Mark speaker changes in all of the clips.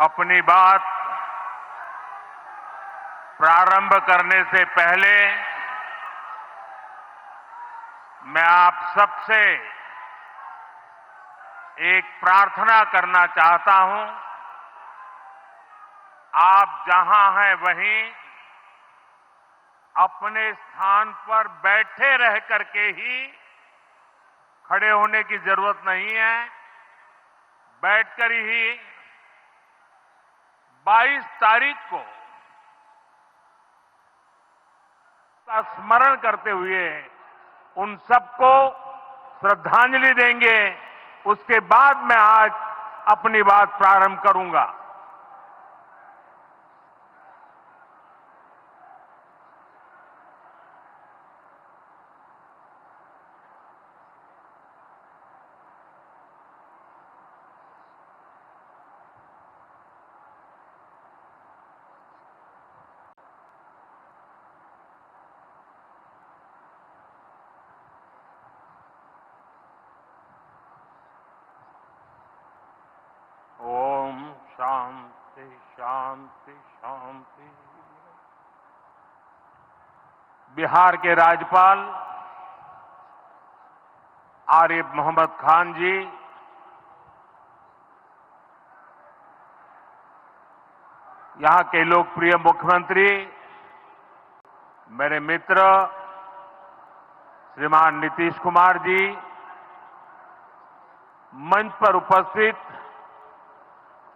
Speaker 1: अपनी बात प्रारंभ करने से पहले मैं आप सबसे एक प्रार्थना करना चाहता हूं। आप जहां हैं वहीं अपने स्थान पर बैठे रह करके ही, खड़े होने की जरूरत नहीं है, बैठकर ही 22 तारीख को का स्मरण करते हुए उन सबको श्रद्धांजलि देंगे। उसके बाद मैं आज अपनी बात प्रारंभ करूंगा। ओम शांति शांति शांति। बिहार के राज्यपाल आरिफ मोहम्मद खान जी, यहां के लोकप्रिय मुख्यमंत्री मेरे मित्र श्रीमान नीतीश कुमार जी, मंच पर उपस्थित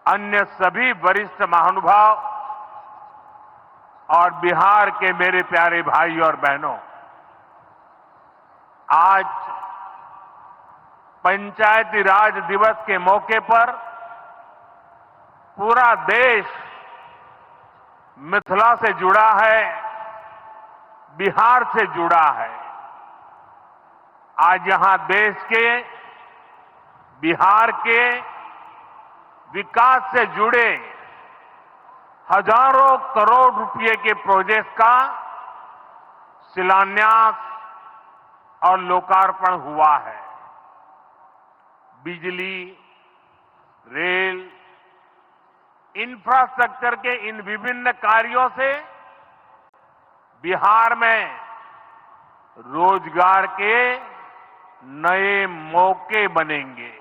Speaker 1: अन्य सभी वरिष्ठ महानुभाव और बिहार के मेरे प्यारे भाई और बहनों, आज पंचायती राज दिवस के मौके पर पूरा देश मिथिला से जुड़ा है, बिहार से जुड़ा है। आज यहां देश के, बिहार के विकास से जुड़े हजारों करोड़ रुपए के प्रोजेक्ट का शिलान्यास और लोकार्पण हुआ है। बिजली, रेल, इंफ्रास्ट्रक्चर के इन विभिन्न कार्यों से बिहार में रोजगार के नए मौके बनेंगे।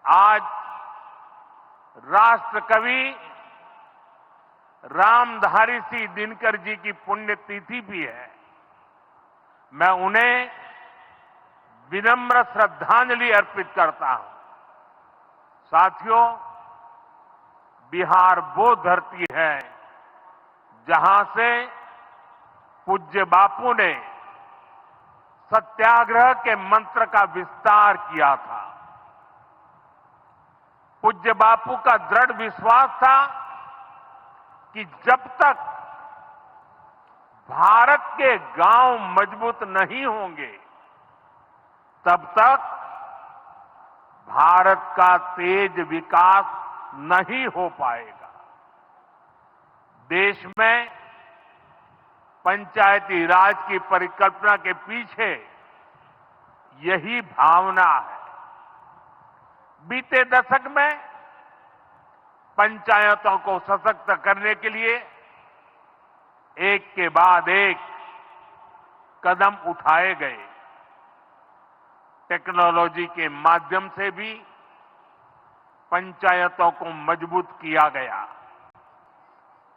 Speaker 1: आज राष्ट्र कवि रामधारी सिंह दिनकर जी की पुण्यतिथि भी है। मैं उन्हें विनम्र श्रद्धांजलि अर्पित करता हूं। साथियों, बिहार वो धरती है जहां से पूज्य बापू ने सत्याग्रह के मंत्र का विस्तार किया था। पूज्य बापू का दृढ़ विश्वास था कि जब तक भारत के गांव मजबूत नहीं होंगे, तब तक भारत का तेज विकास नहीं हो पाएगा। देश में पंचायती राज की परिकल्पना के पीछे यही भावना है। बीते दशक में पंचायतों को सशक्त करने के लिए एक के बाद एक कदम उठाए गए। टेक्नोलॉजी के माध्यम से भी पंचायतों को मजबूत किया गया।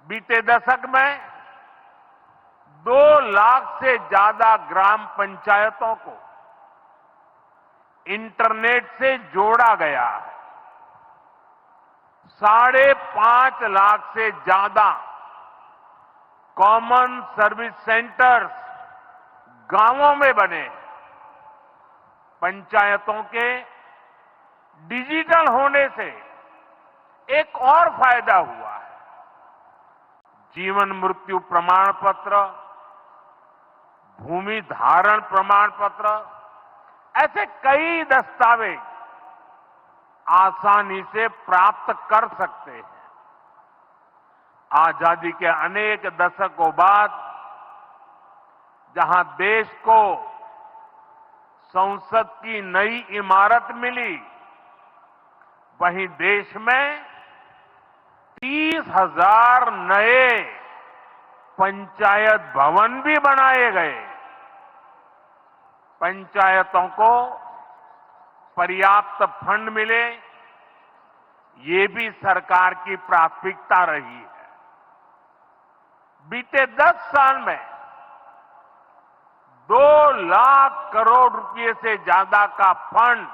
Speaker 1: बीते दशक में 2 लाख से ज्यादा ग्राम पंचायतों को इंटरनेट से जोड़ा गया है। 5.5 लाख से ज्यादा कॉमन सर्विस सेंटर्स गांवों में बने। पंचायतों के डिजिटल होने से एक और फायदा हुआ है। जीवन मृत्यु प्रमाण पत्र, भूमि धारण प्रमाण पत्र, ऐसे कई दस्तावेज आसानी से प्राप्त कर सकते हैं। आजादी के अनेक दशकों बाद जहां देश को संसद की नई इमारत मिली, वहीं देश में 30,000 नए पंचायत भवन भी बनाए गए। पंचायतों को पर्याप्त फंड मिले, ये भी सरकार की प्राथमिकता रही है। बीते 10 साल में 2 लाख करोड़ रुपए से ज्यादा का फंड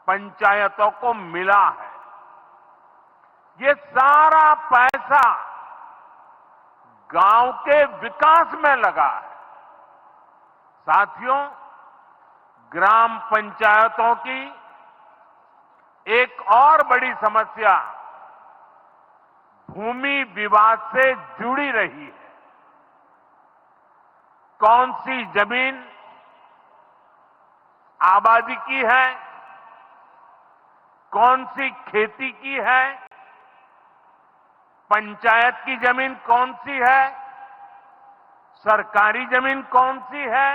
Speaker 1: पंचायतों को मिला है। ये सारा पैसा गांव के विकास में लगा है। साथियों, ग्राम पंचायतों की एक और बड़ी समस्या भूमि विवाद से जुड़ी रही है। कौन सी जमीन आबादी की है, कौन सी खेती की है, पंचायत की जमीन कौन सी है, सरकारी जमीन कौन सी है,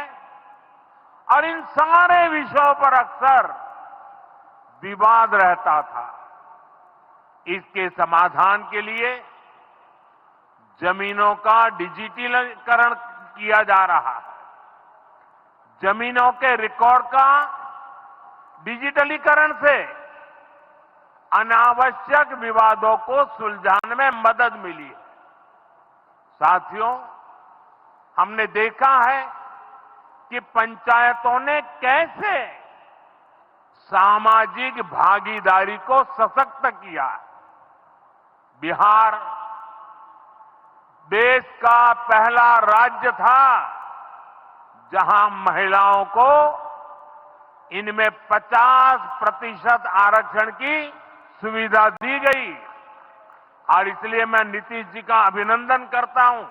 Speaker 1: और इन सारे विषयों पर अक्सर विवाद रहता था। इसके समाधान के लिए जमीनों का डिजिटलीकरण किया जा रहा है। जमीनों के रिकॉर्ड का डिजिटलीकरण से अनावश्यक विवादों को सुलझाने में मदद मिली है। साथियों, हमने देखा है कि पंचायतों ने कैसे सामाजिक भागीदारी को सशक्त किया। बिहार देश का पहला राज्य था जहां महिलाओं को इनमें 50% आरक्षण की सुविधा दी गई, और इसलिए मैं नीतीश जी का अभिनंदन करता हूं।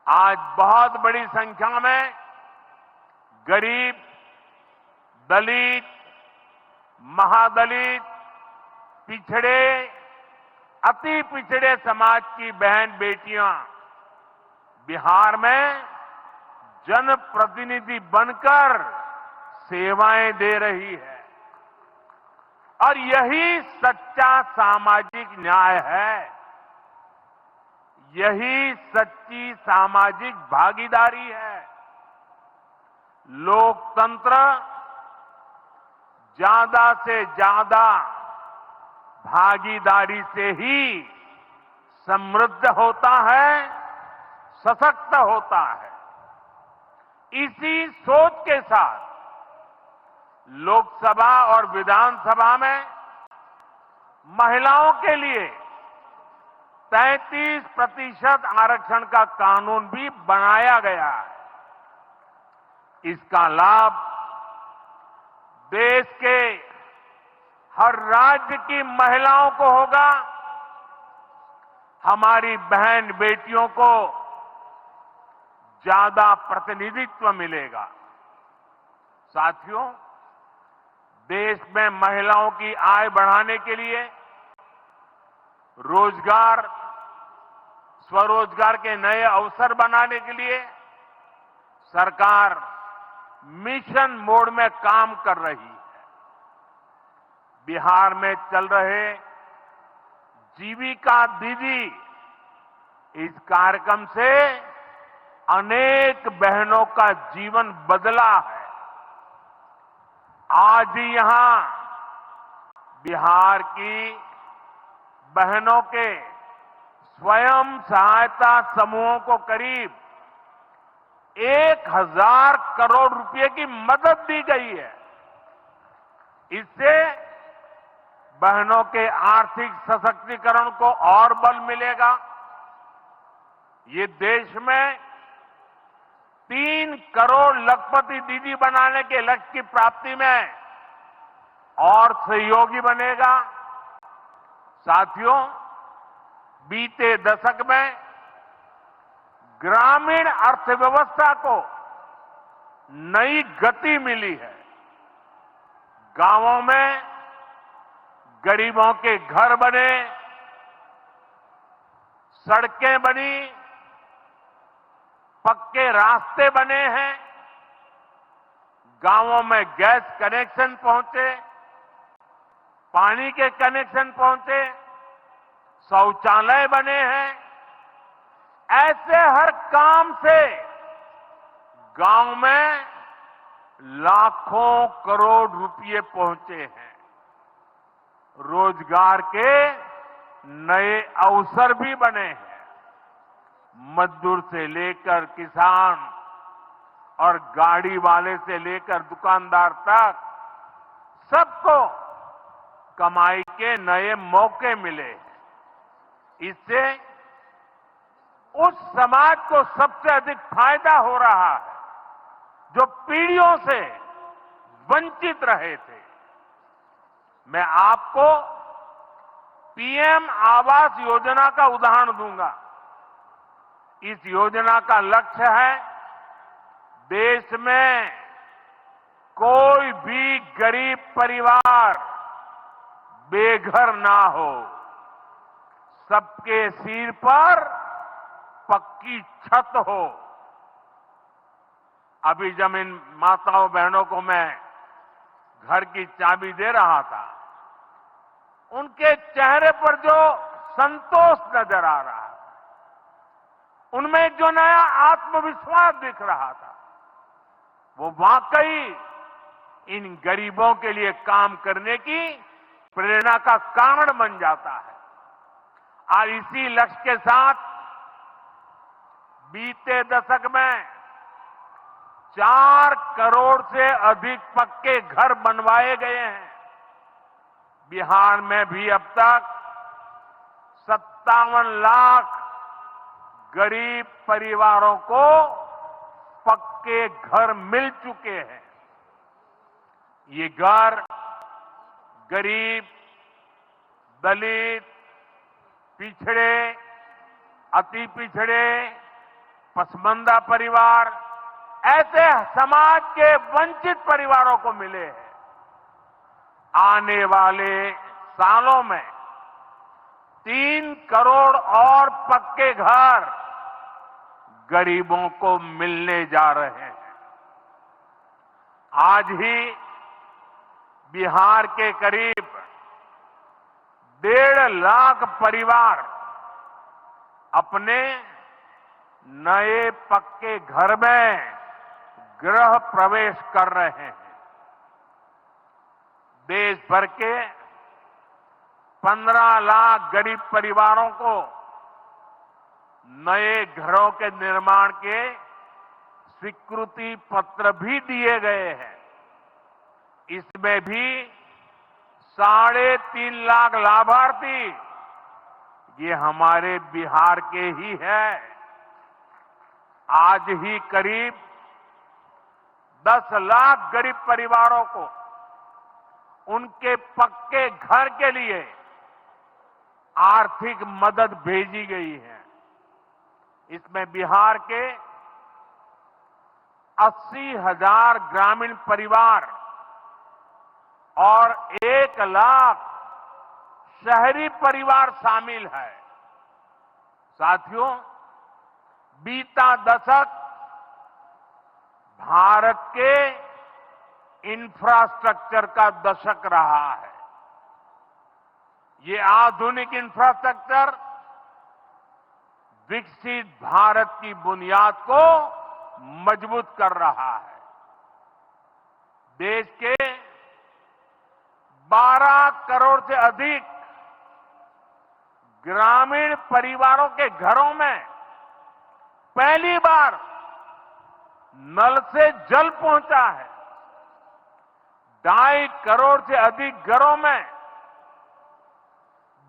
Speaker 1: आज बहुत बड़ी संख्या में गरीब, दलित, महादलित, पिछड़े, अति पिछड़े समाज की बहन बेटियां बिहार में जनप्रतिनिधि बनकर सेवाएं दे रही है, और यही सच्चा सामाजिक न्याय है। यही सच्ची सामाजिक भागीदारी है। लोकतंत्र ज्यादा से ज्यादा भागीदारी से ही समृद्ध होता है, सशक्त होता है। इसी सोच के साथ लोकसभा और विधानसभा में महिलाओं के लिए 33% आरक्षण का कानून भी बनाया गया है। इसका लाभ देश के हर राज्य की महिलाओं को होगा। हमारी बहन बेटियों को ज्यादा प्रतिनिधित्व मिलेगा। साथियों, देश में महिलाओं की आय बढ़ाने के लिए रोजगार, स्वरोजगार के नए अवसर बनाने के लिए सरकार मिशन मोड में काम कर रही है। बिहार में चल रहे जीविका दीदी इस कार्यक्रम से अनेक बहनों का जीवन बदला है। आज ही यहां बिहार की बहनों के स्वयं सहायता समूहों को करीब 1,000 करोड़ रुपए की मदद दी गई है। इससे बहनों के आर्थिक सशक्तिकरण को और बल मिलेगा। ये देश में 3 करोड़ लखपति दीदी बनाने के लक्ष्य की प्राप्ति में और सहयोगी बनेगा। साथियों, बीते दशक में ग्रामीण अर्थव्यवस्था को नई गति मिली है। गांवों में गरीबों के घर बने, सड़कें बनी, पक्के रास्ते बने हैं, गांवों में गैस कनेक्शन पहुंचे, पानी के कनेक्शन पहुंचे, शौचालय बने हैं। ऐसे हर काम से गांव में लाखों करोड़ रुपए पहुंचे हैं। रोजगार के नए अवसर भी बने हैं। मजदूर से लेकर किसान और गाड़ी वाले से लेकर दुकानदार तक सबको कमाई के नए मौके मिले हैं। इससे उस समाज को सबसे अधिक फायदा हो रहा है जो पीढ़ियों से वंचित रहे थे। मैं आपको पीएम आवास योजना का उदाहरण दूंगा। इस योजना का लक्ष्य है देश में कोई भी गरीब परिवार बेघर ना हो, सबके सिर पर पक्की छत हो। अभी जब इन माताओं बहनों को मैं घर की चाबी दे रहा था, उनके चेहरे पर जो संतोष नजर आ रहा था, उनमें जो नया आत्मविश्वास दिख रहा था, वो वाकई इन गरीबों के लिए काम करने की प्रेरणा का कारण बन जाता है। और इसी लक्ष्य के साथ बीते दशक में 4 करोड़ से अधिक पक्के घर बनवाए गए हैं। बिहार में भी अब तक 57 लाख गरीब परिवारों को पक्के घर मिल चुके हैं। ये घर गरीब, दलित, पिछड़े, अति पिछड़े, पसमानदा परिवार, ऐसे समाज के वंचित परिवारों को मिले हैं। आने वाले सालों में 3 करोड़ और पक्के घर गरीबों को मिलने जा रहे हैं। आज ही बिहार के करीब 1.5 लाख परिवार अपने नए पक्के घर में गृह प्रवेश कर रहे हैं। देश भर के 15 लाख गरीब परिवारों को नए घरों के निर्माण के स्वीकृति पत्र भी दिए गए हैं। इसमें भी 3.5 लाख लाभार्थी ये हमारे बिहार के ही हैं। आज ही करीब 10 लाख गरीब परिवारों को उनके पक्के घर के लिए आर्थिक मदद भेजी गई है। इसमें बिहार के 80,000 ग्रामीण परिवार और 1 लाख शहरी परिवार शामिल है। साथियों, बीता दशक भारत के इंफ्रास्ट्रक्चर का दशक रहा है। ये आधुनिक इंफ्रास्ट्रक्चर विकसित भारत की बुनियाद को मजबूत कर रहा है। देश के 12 करोड़ से अधिक ग्रामीण परिवारों के घरों में पहली बार नल से जल पहुंचा है। 2.5 करोड़ से अधिक घरों में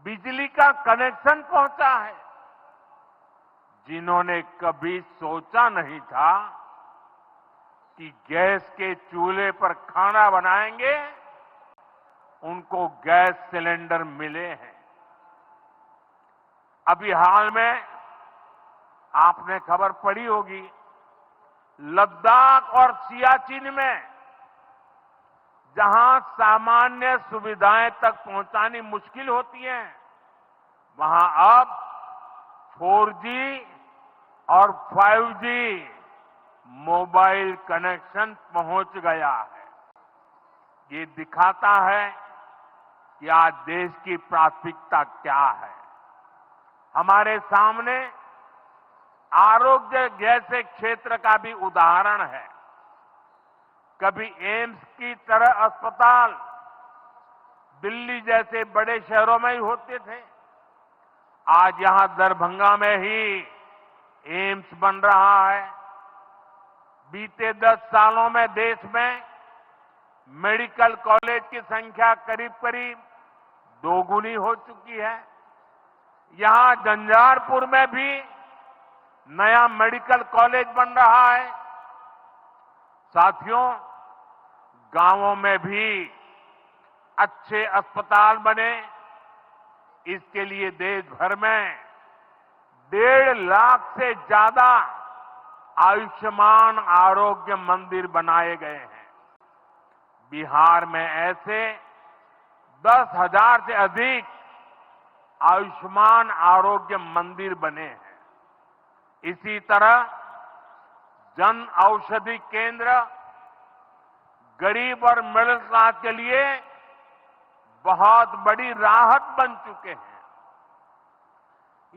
Speaker 1: बिजली का कनेक्शन पहुंचा है। जिन्होंने कभी सोचा नहीं था कि गैस के चूल्हे पर खाना बनाएंगे, उनको गैस सिलेंडर मिले हैं। अभी हाल में आपने खबर पढ़ी होगी, लद्दाख और सियाचिन में जहां सामान्य सुविधाएं तक पहुंचानी मुश्किल होती हैं, वहां अब 4G और 5G मोबाइल कनेक्शन पहुंच गया है। ये दिखाता है कि आज देश की प्राथमिकता क्या है। हमारे सामने आरोग्य जैसे क्षेत्र का भी उदाहरण है। कभी एम्स की तरह अस्पताल दिल्ली जैसे बड़े शहरों में ही होते थे, आज यहां दरभंगा में ही एम्स बन रहा है। बीते 10 सालों में देश में मेडिकल कॉलेज की संख्या करीब करीब दोगुनी हो चुकी है। यहां झंझारपुर में भी नया मेडिकल कॉलेज बन रहा है। साथियों, गांवों में भी अच्छे अस्पताल बने, इसके लिए देश भर में 1.5 लाख से ज्यादा आयुष्मान आरोग्य मंदिर बनाए गए हैं। बिहार में ऐसे 10,000 से अधिक आयुष्मान आरोग्य मंदिर बने हैं। इसी तरह जन औषधि केंद्र गरीब और मिडिल क्लास के लिए बहुत बड़ी राहत बन चुके हैं।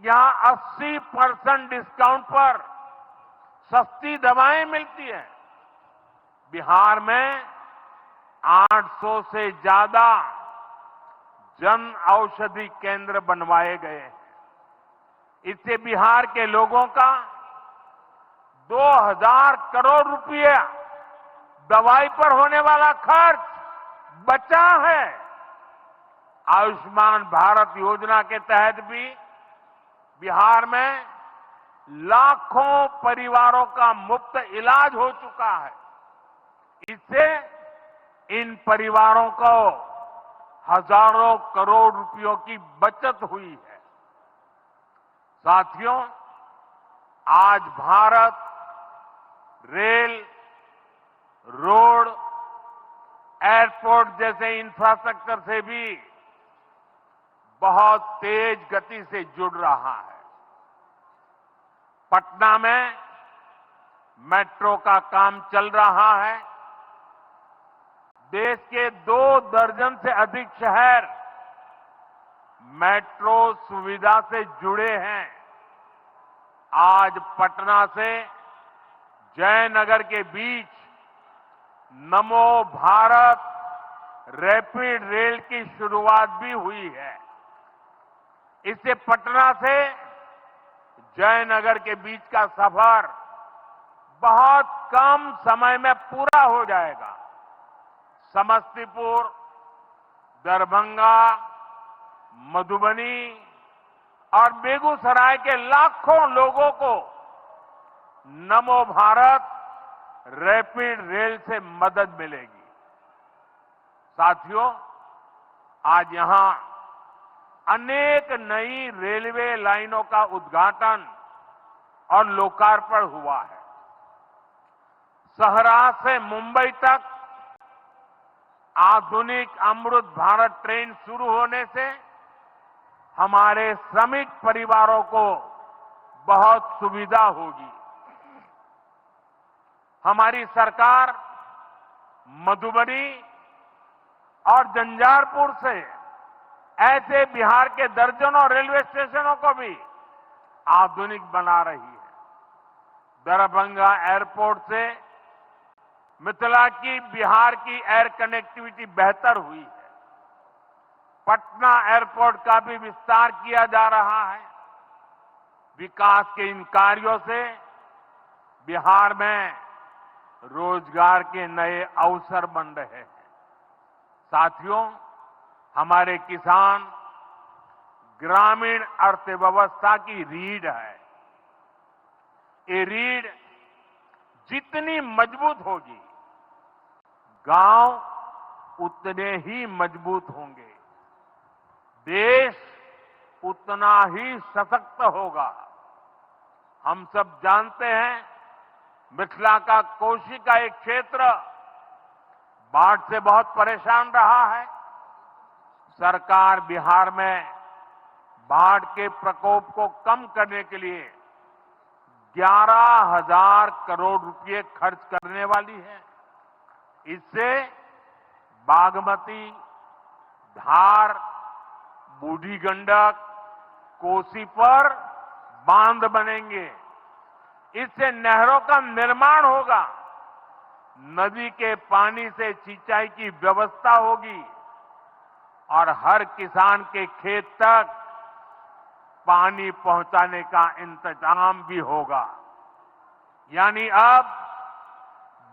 Speaker 1: यहां 80% डिस्काउंट पर सस्ती दवाएं मिलती हैं। बिहार में 800 से ज्यादा जन औषधि केंद्र बनवाए गए हैं। इससे बिहार के लोगों का 2,000 करोड़ रुपया दवाई पर होने वाला खर्च बचा है। आयुष्मान भारत योजना के तहत भी बिहार में लाखों परिवारों का मुफ्त इलाज हो चुका है। इससे इन परिवारों को हजारों करोड़ रुपयों की बचत हुई है। साथियों, आज भारत रेल, रोड, एयरपोर्ट जैसे इंफ्रास्ट्रक्चर से भी बहुत तेज गति से जुड़ रहा है। पटना में मेट्रो का काम चल रहा है। देश के 2 दर्जन से अधिक शहर मेट्रो सुविधा से जुड़े हैं। आज पटना से जयनगर के बीच नमो भारत रैपिड रेल की शुरुआत भी हुई है। इससे पटना से जयनगर के बीच का सफर बहुत कम समय में पूरा हो जाएगा। समस्तीपुर, दरभंगा, मधुबनी और बेगूसराय के लाखों लोगों को नमो भारत रैपिड रेल से मदद मिलेगी। साथियों, आज यहां अनेक नई रेलवे लाइनों का उद्घाटन और लोकार्पण हुआ है। सहरा से मुंबई तक आधुनिक अमृत भारत ट्रेन शुरू होने से हमारे श्रमिक परिवारों को बहुत सुविधा होगी। हमारी सरकार मधुबनी और झंझारपुर से ऐसे बिहार के दर्जनों रेलवे स्टेशनों को भी आधुनिक बना रही है। दरभंगा एयरपोर्ट से मिथिला की बिहार की एयर कनेक्टिविटी बेहतर हुई है। पटना एयरपोर्ट का भी विस्तार किया जा रहा है। विकास के इन कार्यों से बिहार में रोजगार के नए अवसर बन रहे हैं। साथियों, हमारे किसान ग्रामीण अर्थव्यवस्था की रीढ़ है। ये रीढ़ जितनी मजबूत होगी, गांव उतने ही मजबूत होंगे, देश उतना ही सशक्त होगा। हम सब जानते हैं, मिथिला का कोशी का एक क्षेत्र बाढ़ से बहुत परेशान रहा है। सरकार बिहार में बाढ़ के प्रकोप को कम करने के लिए 11,000 करोड़ रुपए खर्च करने वाली है। इससे बागमती, धार, बूढ़ी गंडक, कोसी पर बांध बनेंगे। इससे नहरों का निर्माण होगा, नदी के पानी से सिंचाई की व्यवस्था होगी और हर किसान के खेत तक पानी पहुंचाने का इंतजाम भी होगा। यानी अब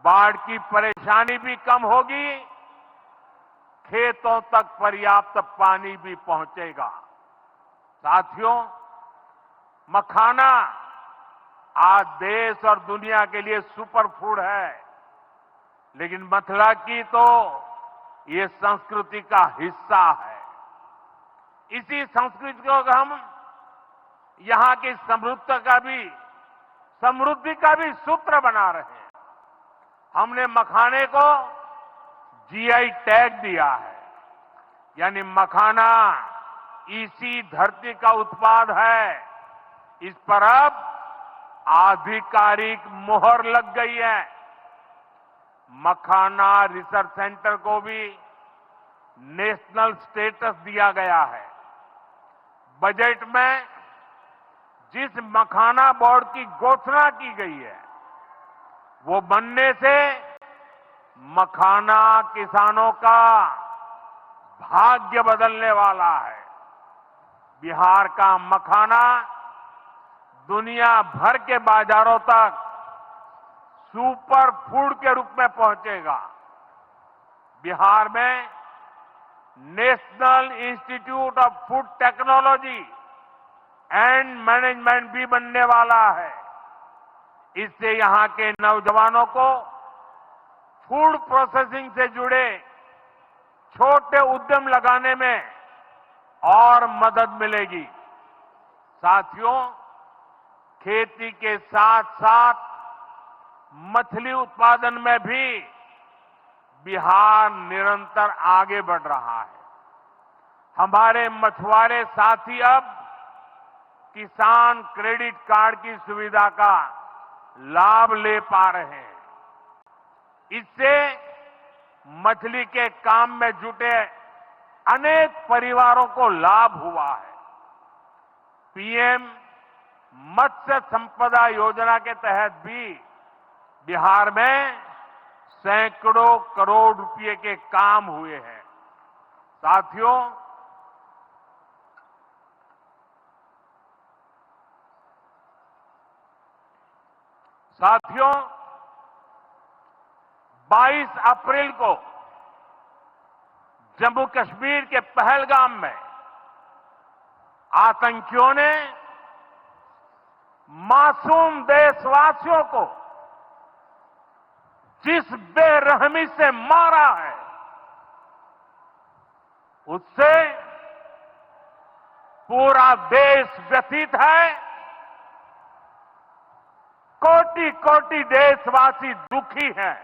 Speaker 1: बाढ़ की परेशानी भी कम होगी, खेतों तक पर्याप्त पानी भी पहुंचेगा। साथियों, मखाना आज देश और दुनिया के लिए सुपर फूड है, लेकिन मिथिला की तो ये संस्कृति का हिस्सा है। इसी संस्कृति को हम यहां की समृद्धि का भी सूत्र बना रहे हैं। हमने मखाने को जीआई टैग दिया है, यानी मखाना इसी धरती का उत्पाद है। इस पर अब आधिकारिक मोहर लग गई है। मखाना रिसर्च सेंटर को भी नेशनल स्टेटस दिया गया है। बजट में जिस मखाना बोर्ड की घोषणा की गई है, वो बनने से मखाना किसानों का भाग्य बदलने वाला है। बिहार का मखाना दुनिया भर के बाजारों तक सुपर फूड के रूप में पहुंचेगा। बिहार में national institute of food technology and management भी बनने वाला है। इससे यहां के नौजवानों को फूड प्रोसेसिंग से जुड़े छोटे उद्यम लगाने में और मदद मिलेगी। साथियों, खेती के साथ साथ मछली उत्पादन में भी बिहार निरंतर आगे बढ़ रहा है। हमारे मछुआरे साथी अब किसान क्रेडिट कार्ड की सुविधा का लाभ ले पा रहे हैं। इससे मछली के काम में जुटे अनेक परिवारों को लाभ हुआ है। पीएम मत्स्य संपदा योजना के तहत भी बिहार में सैकड़ों करोड़ रुपए के काम हुए हैं। साथियों, 22 अप्रैल को जम्मू कश्मीर के पहलगाम में आतंकियों ने मासूम देशवासियों को जिस बेरहमी से मारा है, उससे पूरा देश व्यथित है। कोटि कोटि देशवासी दुखी हैं।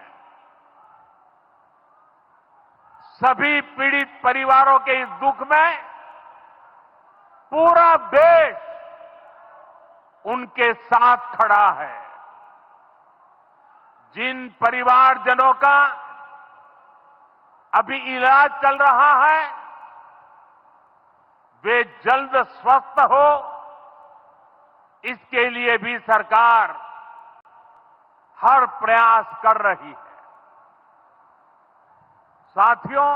Speaker 1: सभी पीड़ित परिवारों के इस दुख में पूरा देश उनके साथ खड़ा है। जिन परिवारजनों का अभी इलाज चल रहा है, वे जल्द स्वस्थ हो, इसके लिए भी सरकार हर प्रयास कर रही है। साथियों,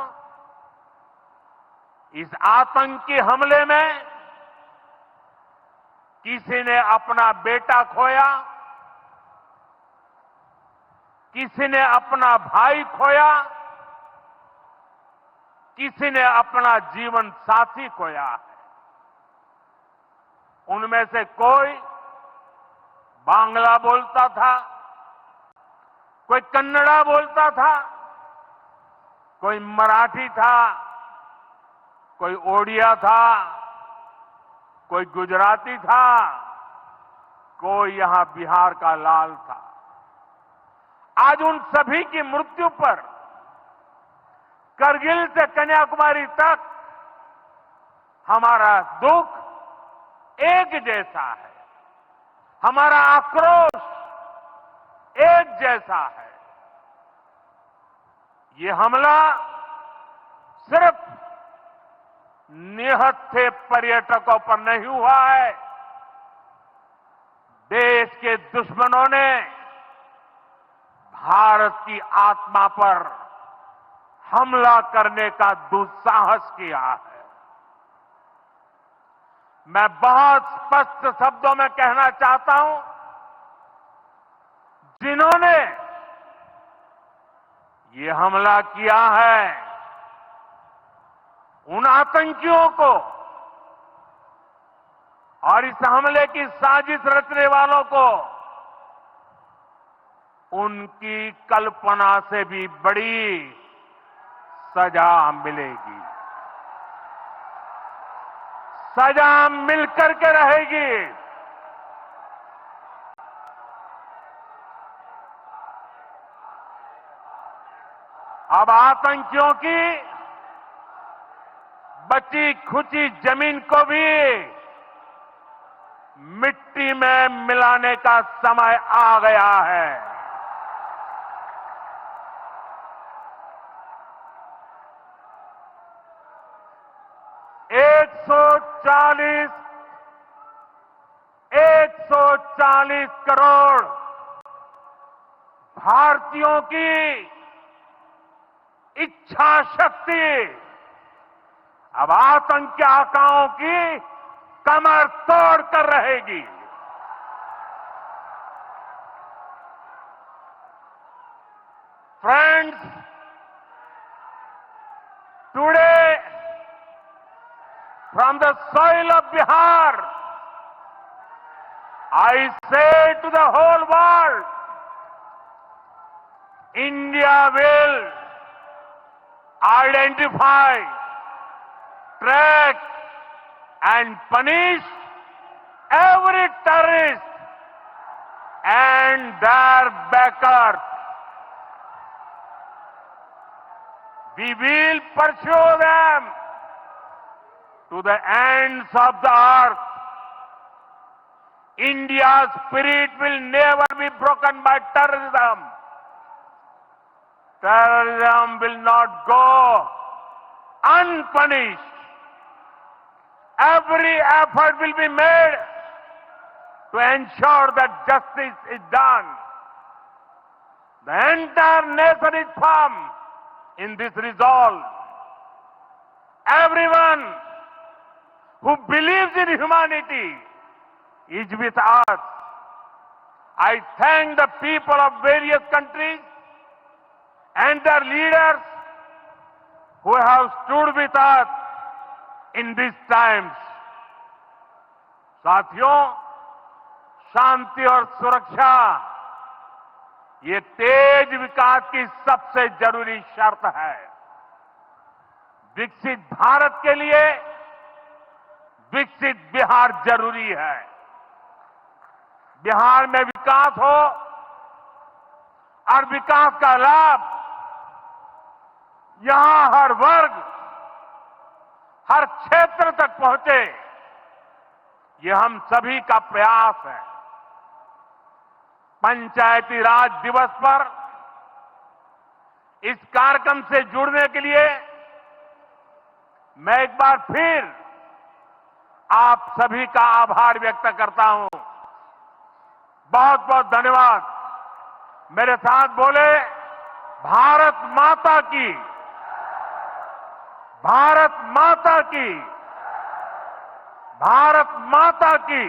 Speaker 1: इस आतंकी हमले में किसी ने अपना बेटा खोया, किसी ने अपना भाई खोया, किसी ने अपना जीवन साथी खोया है। उनमें से कोई बांग्ला बोलता था, कोई कन्नड़ा बोलता था, कोई मराठी था, कोई ओडिया था, कोई गुजराती था, कोई यहां बिहार का लाल था। आज उन सभी की मृत्यु पर करगिल से कन्याकुमारी तक हमारा दुख एक जैसा है, हमारा आक्रोश एक जैसा है। ये हमला सिर्फ निहत्थे पर्यटकों पर नहीं हुआ है। देश के दुश्मनों ने भारत की आत्मा पर हमला करने का दुस्साहस किया है। मैं बहुत स्पष्ट शब्दों में कहना चाहता हूं, जिन्होंने ये हमला किया है, उन आतंकियों को और इस हमले की साजिश रचने वालों को उनकी कल्पना से भी बड़ी सजा मिलेगी। सजा मिलकर के रहेगी। अब आतंकियों की बची खुची जमीन को भी मिट्टी में मिलाने का समय आ गया है। एक सौ चालीस करोड़ भारतीयों की इच्छा शक्ति अब आतंकी आकाओं की कमर तोड़ कर रहेगी। Friends, today from the soil of Bihar, I say to the whole world, India will identify, track and punish every terrorist and their backers. We will pursue them to the ends of the earth. India's spirit will never be broken by terrorism. Terrorism will not go unpunished. Every effort will be made to ensure that justice is done. The entire nation is firm in this resolve. Everyone who believes in humanity is with us. I thank the people of various countries and their leaders who have stood with us in these times. साथियों, शांति और सुरक्षा ये तेज विकास की सबसे जरूरी शर्त है। विकसित भारत के लिए विकसित बिहार जरूरी है। बिहार में विकास हो और विकास का लाभ यहां हर वर्ग, हर क्षेत्र तक पहुंचे, ये हम सभी का प्रयास है। पंचायती राज दिवस पर इस कार्यक्रम से जुड़ने के लिए मैं एक बार फिर आप सभी का आभार व्यक्त करता हूं। बहुत बहुत धन्यवाद। मेरे साथ बोले, भारत माता की, भारत माता की, भारत माता की।